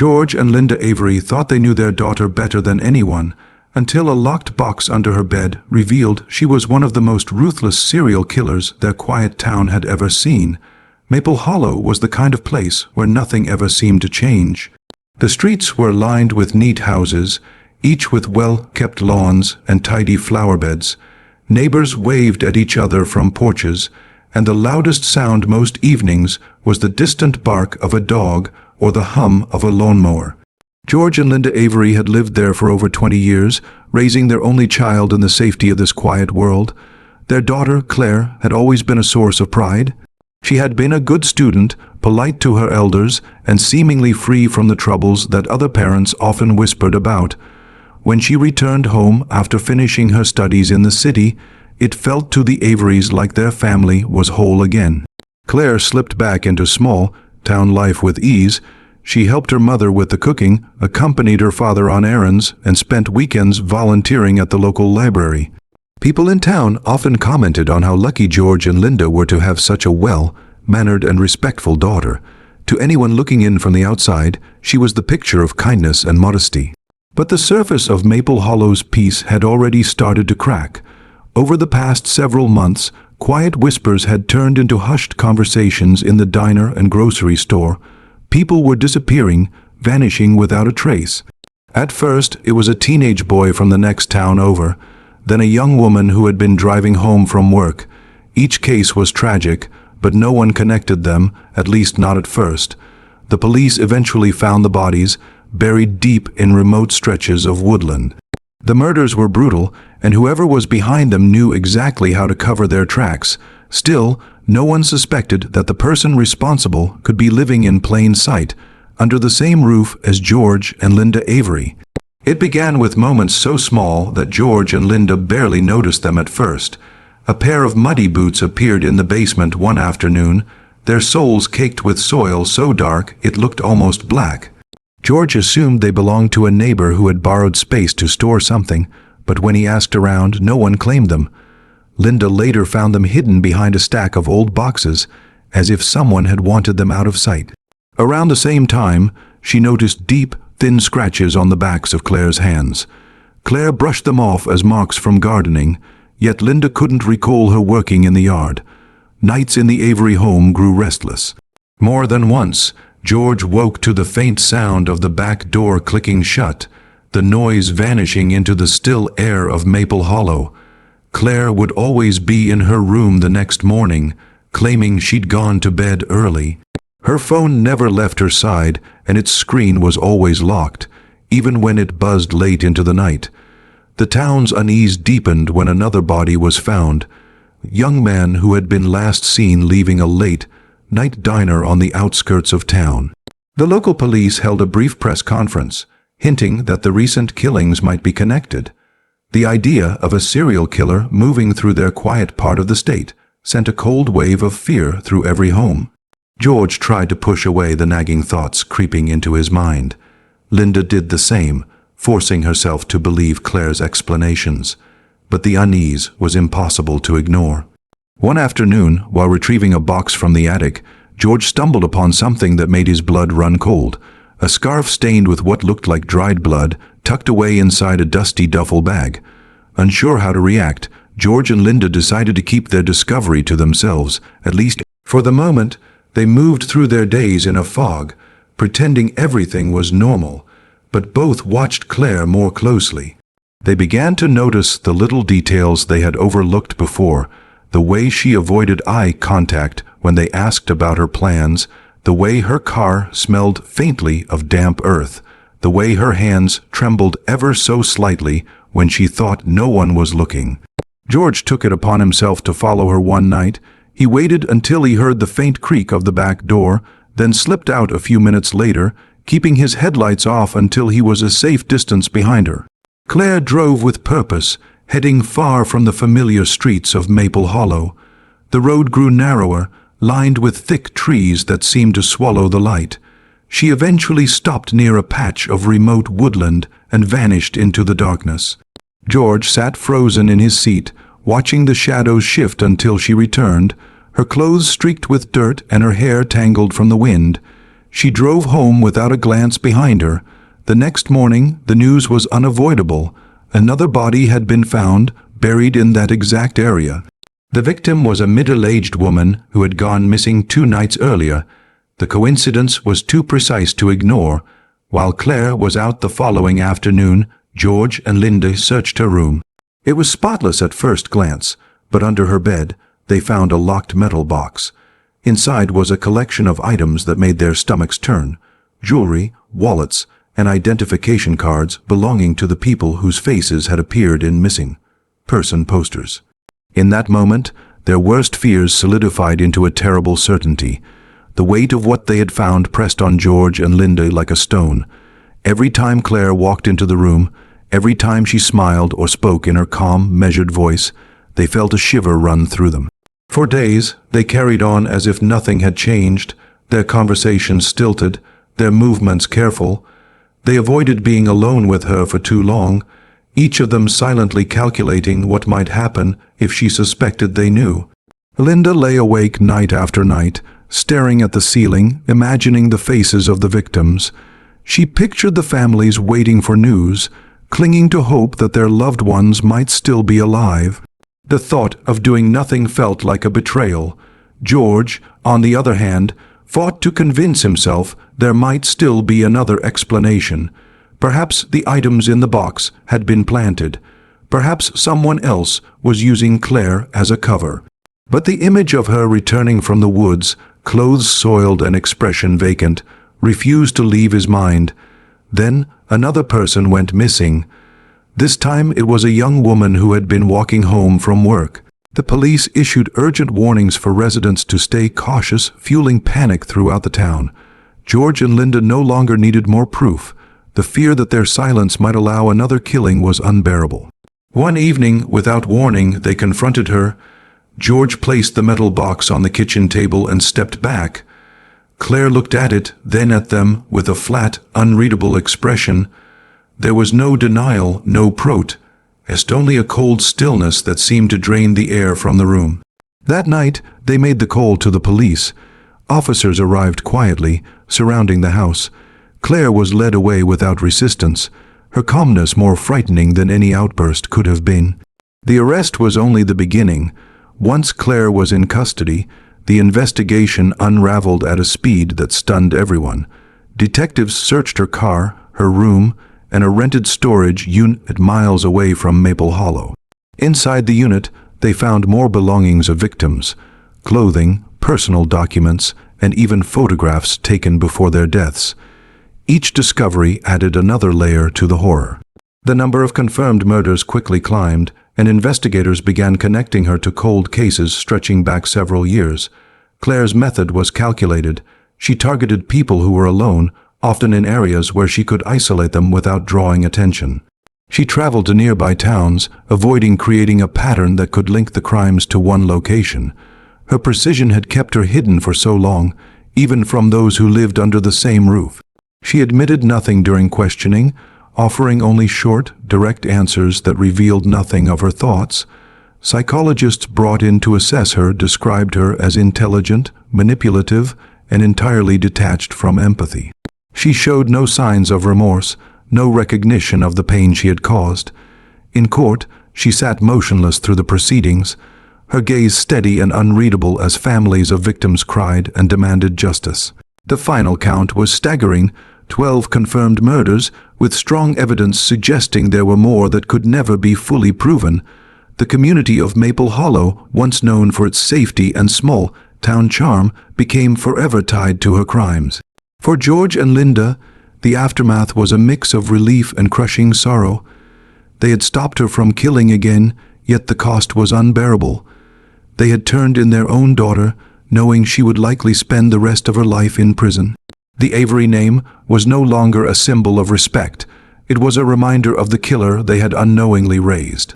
George and Linda Avery thought they knew their daughter better than anyone, until a locked box under her bed revealed she was one of the most ruthless serial killers their quiet town had ever seen. Maple Hollow was the kind of place where nothing ever seemed to change. The streets were lined with neat houses, each with well-kept lawns and tidy flower beds. Neighbors waved at each other from porches, and the loudest sound most evenings was the distant bark of a dog or the hum of a lawnmower. George and Linda Avery had lived there for over 20 years, raising their only child in the safety of this quiet world. Their daughter, Claire, had always been a source of pride. She had been a good student, polite to her elders, and seemingly free from the troubles that other parents often whispered about. When she returned home after finishing her studies in the city, it felt to the Averys like their family was whole again. Claire slipped back into small town life with ease. She helped her mother with the cooking, accompanied her father on errands, and spent weekends volunteering at the local library. People in town often commented on how lucky George and Linda were to have such a well-mannered and respectful daughter. To anyone looking in from the outside, she was the picture of kindness and modesty. But the surface of Maple Hollow's peace had already started to crack. Over the past several months, quiet whispers had turned into hushed conversations in the diner and grocery store. People were disappearing, vanishing without a trace. At first, it was a teenage boy from the next town over, then a young woman who had been driving home from work. Each case was tragic, but no one connected them, at least not at first. The police eventually found the bodies, buried deep in remote stretches of woodland. The murders were brutal, and whoever was behind them knew exactly how to cover their tracks. Still, no one suspected that the person responsible could be living in plain sight, under the same roof as George and Linda Avery. It began with moments so small that George and Linda barely noticed them at first. A pair of muddy boots appeared in the basement one afternoon, their soles caked with soil so dark it looked almost black. George assumed they belonged to a neighbor who had borrowed space to store something, but when he asked around, no one claimed them. Linda later found them hidden behind a stack of old boxes, as if someone had wanted them out of sight. Around the same time, she noticed deep, thin scratches on the backs of Claire's hands. Claire brushed them off as marks from gardening, yet Linda couldn't recall her working in the yard. Nights in the Avery home grew restless. More than once, George woke to the faint sound of the back door clicking shut, the noise vanishing into the still air of Maple Hollow. Claire would always be in her room the next morning, claiming she'd gone to bed early. Her phone never left her side, and its screen was always locked, even when it buzzed late into the night. The town's unease deepened when another body was found, a young man who had been last seen leaving a late-night diner on the outskirts of town. The local police held a brief press conference, hinting that the recent killings might be connected. The idea of a serial killer moving through their quiet part of the state sent a cold wave of fear through every home. George tried to push away the nagging thoughts creeping into his mind. Linda did the same, forcing herself to believe Claire's explanations. But the unease was impossible to ignore. One afternoon, while retrieving a box from the attic, George stumbled upon something that made his blood run cold. A scarf stained with what looked like dried blood, tucked away inside a dusty duffel bag. Unsure how to react, George and Linda decided to keep their discovery to themselves, at least for the moment. They moved through their days in a fog, pretending everything was normal, but both watched Claire more closely. They began to notice the little details they had overlooked before, the way she avoided eye contact when they asked about her plans, the way her car smelled faintly of damp earth, the way her hands trembled ever so slightly when she thought no one was looking. George took it upon himself to follow her one night. He waited until he heard the faint creak of the back door, then slipped out a few minutes later, keeping his headlights off until he was a safe distance behind her. Claire drove with purpose, heading far from the familiar streets of Maple Hollow. The road grew narrower, lined with thick trees that seemed to swallow the light. She eventually stopped near a patch of remote woodland and vanished into the darkness. George sat frozen in his seat, watching the shadows shift until she returned, her clothes streaked with dirt and her hair tangled from the wind. She drove home without a glance behind her. The next morning, the news was unavoidable. Another body had been found, buried in that exact area. The victim was a middle-aged woman who had gone missing 2 nights earlier. The coincidence was too precise to ignore. While Claire was out the following afternoon, George and Linda searched her room. It was spotless at first glance, but under her bed, they found a locked metal box. Inside was a collection of items that made their stomachs turn: jewelry, wallets, and identification cards belonging to the people whose faces had appeared in missing person posters. In that moment, their worst fears solidified into a terrible certainty. The weight of what they had found pressed on George and Linda like a stone. Every time Claire walked into the room, every time she smiled or spoke in her calm, measured voice, they felt a shiver run through them. For days, they carried on as if nothing had changed, their conversations stilted, their movements careful. They avoided being alone with her for too long, each of them silently calculating what might happen if she suspected they knew. Linda lay awake night after night, staring at the ceiling, imagining the faces of the victims. She pictured the families waiting for news, clinging to hope that their loved ones might still be alive. The thought of doing nothing felt like a betrayal. George, on the other hand, fought to convince himself there might still be another explanation. Perhaps the items in the box had been planted. Perhaps someone else was using Claire as a cover. But the image of her returning from the woods, clothes soiled and expression vacant, refused to leave his mind. Then another person went missing. This time it was a young woman who had been walking home from work. The police issued urgent warnings for residents to stay cautious, fueling panic throughout the town. George and Linda no longer needed more proof. The fear that their silence might allow another killing was unbearable. One evening, without warning, they confronted her. George placed the metal box on the kitchen table and stepped back. Claire looked at it, then at them, with a flat, unreadable expression. There was no denial, no protest, only a cold stillness that seemed to drain the air from the room. That night, they made the call to the police. Officers arrived quietly, surrounding the house. Claire was led away without resistance, her calmness more frightening than any outburst could have been. The arrest was only the beginning. Once Claire was in custody, the investigation unraveled at a speed that stunned everyone. Detectives searched her car, her room, and a rented storage unit miles away from Maple Hollow. Inside the unit, they found more belongings of victims: clothing, personal documents, and even photographs taken before their deaths. Each discovery added another layer to the horror. The number of confirmed murders quickly climbed, and investigators began connecting her to cold cases stretching back several years. Claire's method was calculated. She targeted people who were alone, often in areas where she could isolate them without drawing attention. She traveled to nearby towns, avoiding creating a pattern that could link the crimes to one location. Her precision had kept her hidden for so long, even from those who lived under the same roof. She admitted nothing during questioning, offering only short, direct answers that revealed nothing of her thoughts. Psychologists brought in to assess her described her as intelligent, manipulative, and entirely detached from empathy. She showed no signs of remorse, no recognition of the pain she had caused. In court, she sat motionless through the proceedings, her gaze steady and unreadable as families of victims cried and demanded justice. The final count was staggering: 12 confirmed murders, with strong evidence suggesting there were more that could never be fully proven. The community of Maple Hollow, once known for its safety and small town charm, became forever tied to her crimes. For George and Linda, the aftermath was a mix of relief and crushing sorrow. They had stopped her from killing again, yet the cost was unbearable. They had turned in their own daughter, knowing she would likely spend the rest of her life in prison. The Avery name was no longer a symbol of respect. It was a reminder of the killer they had unknowingly raised.